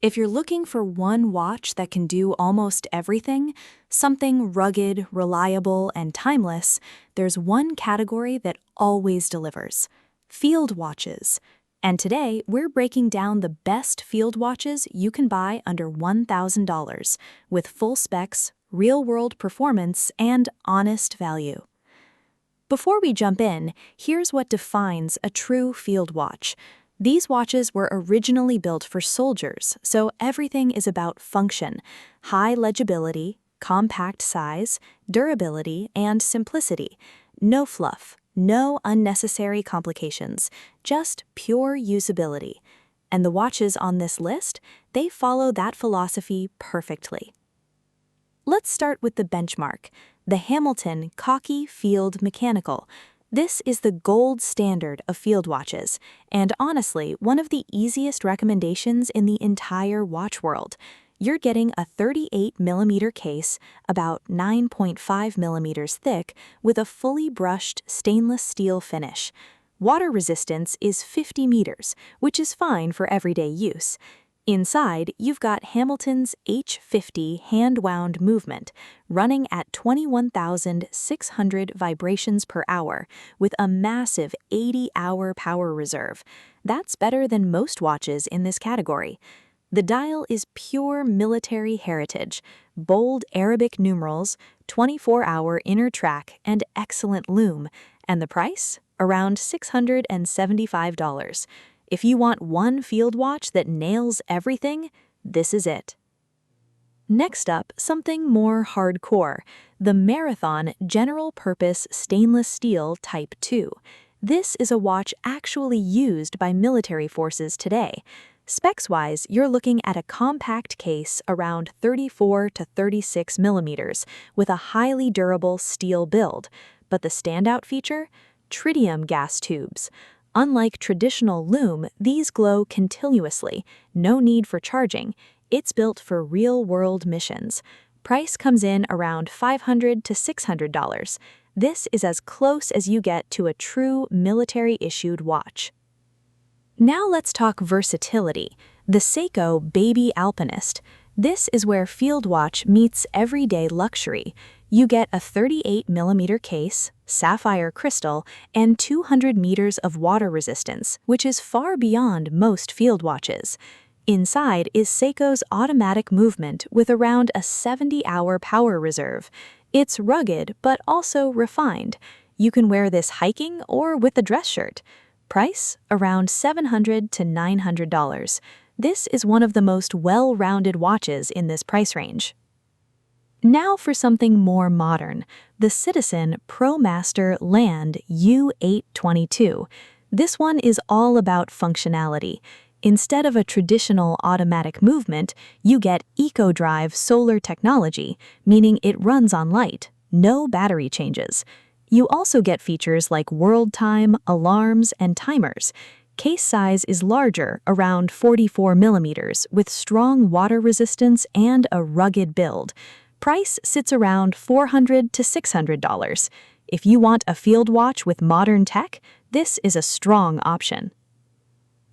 If you're looking for one watch that can do almost everything, something rugged, reliable, and timeless, there's one category that always delivers: field watches. And today, we're breaking down the best field watches you can buy under $1,000 with full specs, real-world performance, and honest value. Before we jump in, here's what defines a true field watch. These watches were originally built for soldiers, so everything is about function, high legibility, compact size, durability, and simplicity. No fluff, no unnecessary complications, just pure usability. And the watches on this list, they follow that philosophy perfectly. Let's start with the benchmark, the Hamilton Khaki Field Mechanical. This is the gold standard of field watches, and honestly, one of the easiest recommendations in the entire watch world. You're getting a 38mm case, about 9.5mm thick, with a fully brushed stainless steel finish. Water resistance is 50 meters, which is fine for everyday use. Inside, you've got Hamilton's H50 hand-wound movement, running at 21,600 vibrations per hour, with a massive 80-hour power reserve. That's better than most watches in this category. The dial is pure military heritage, bold Arabic numerals, 24-hour inner track, and excellent lume. And the price? Around $675. If you want one field watch that nails everything, this is it. Next up, something more hardcore, the Marathon General Purpose Stainless Steel Type 2. This is a watch actually used by military forces today. Specs-wise, you're looking at a compact case around 34 to 36 millimeters with a highly durable steel build. But the standout feature? Tritium gas tubes. Unlike traditional lume, these glow continuously, no need for charging. It's built for real-world missions. Price comes in around $500 to $600. This is as close as you get to a true military-issued watch. Now let's talk versatility, the Seiko Baby Alpinist. This is where field watch meets everyday luxury. You get a 38mm case, sapphire crystal, and 200 meters of water resistance, which is far beyond most field watches. Inside is Seiko's automatic movement with around a 70-hour power reserve. It's rugged, but also refined. You can wear this hiking or with a dress shirt. Price? Around $700 to $900. This is one of the most well-rounded watches in this price range. Now for something more modern, the Citizen Promaster Land U822. This one is all about functionality. Instead of a traditional automatic movement, you get EcoDrive solar technology, meaning it runs on light, no battery changes. You also get features like world time, alarms, and timers. Case size is larger, around 44 millimeters, with strong water resistance and a rugged build. Price sits around $400 to $600. If you want a field watch with modern tech, this is a strong option.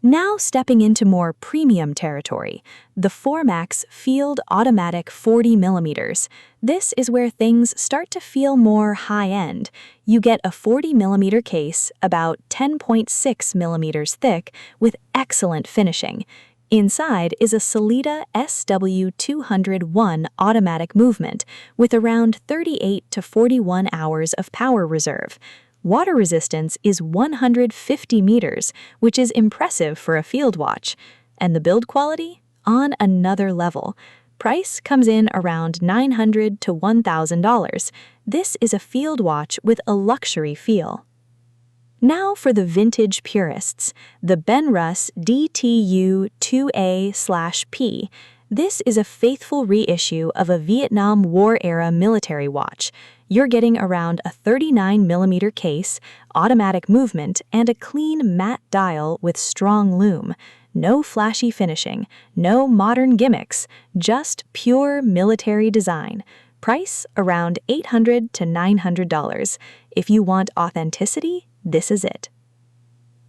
Now stepping into more premium territory, the Formex Field Automatic 40 millimeters. This is where things start to feel more high-end. You get a 40mm case, about 10.6 millimeters thick, with excellent finishing. Inside is a Sellita SW201 automatic movement with around 38 to 41 hours of power reserve. Water resistance is 150 meters, which is impressive for a field watch. And the build quality? On another level. Price comes in around $900 to $1,000. This is a field watch with a luxury feel. Now for the vintage purists, the Benrus DTU-2A/P. This is a faithful reissue of a Vietnam War-era military watch. You're getting around a 39mm case, automatic movement, and a clean matte dial with strong lume. No flashy finishing, no modern gimmicks, just pure military design. Price around $800 to $900. If you want authenticity, this is it.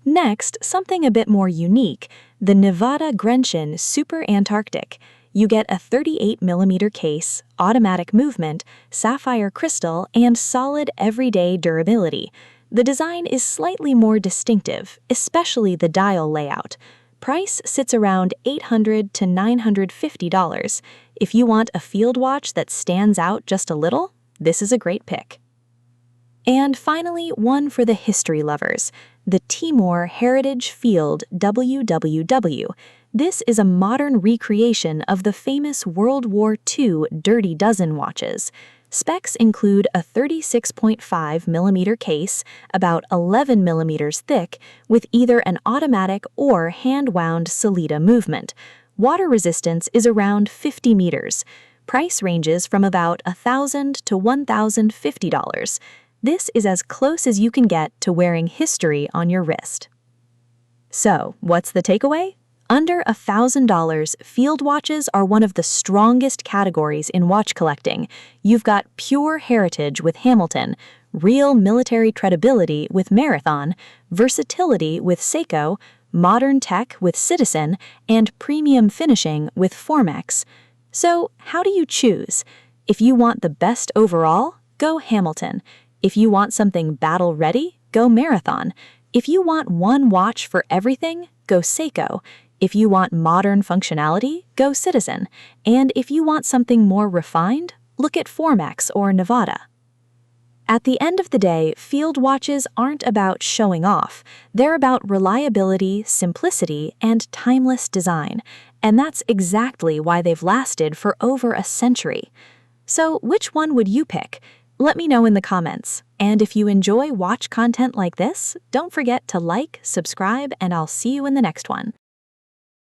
Next, something a bit more unique, the Nevada Grenchen Super Antarctic. You get a 38mm case, automatic movement, sapphire crystal, and solid everyday durability. The design is slightly more distinctive, especially the dial layout. Price sits around $800 to $950. If you want a field watch that stands out just a little, this is a great pick. And finally, one for the history lovers, the Timor Heritage Field WWW. This is a modern recreation of the famous World War II Dirty Dozen watches. Specs include a 36.5mm case, about 11mm thick, with either an automatic or hand-wound Sellita movement. Water resistance is around 50 meters. Price ranges from about $1,000 to $1,050. This is as close as you can get to wearing history on your wrist. So, what's the takeaway? Under $1,000, field watches are one of the strongest categories in watch collecting. You've got pure heritage with Hamilton, real military credibility with Marathon, versatility with Seiko, modern tech with Citizen, and premium finishing with Formex. So, how do you choose? If you want the best overall, go Hamilton. If you want something battle-ready, go Marathon. If you want one watch for everything, go Seiko. If you want modern functionality, go Citizen. And if you want something more refined, look at Formex or Nevada. At the end of the day, field watches aren't about showing off. They're about reliability, simplicity, and timeless design. And that's exactly why they've lasted for over a century. So, which one would you pick? Let me know in the comments. And if you enjoy watch content like this, don't forget to like, subscribe, and I'll see you in the next one.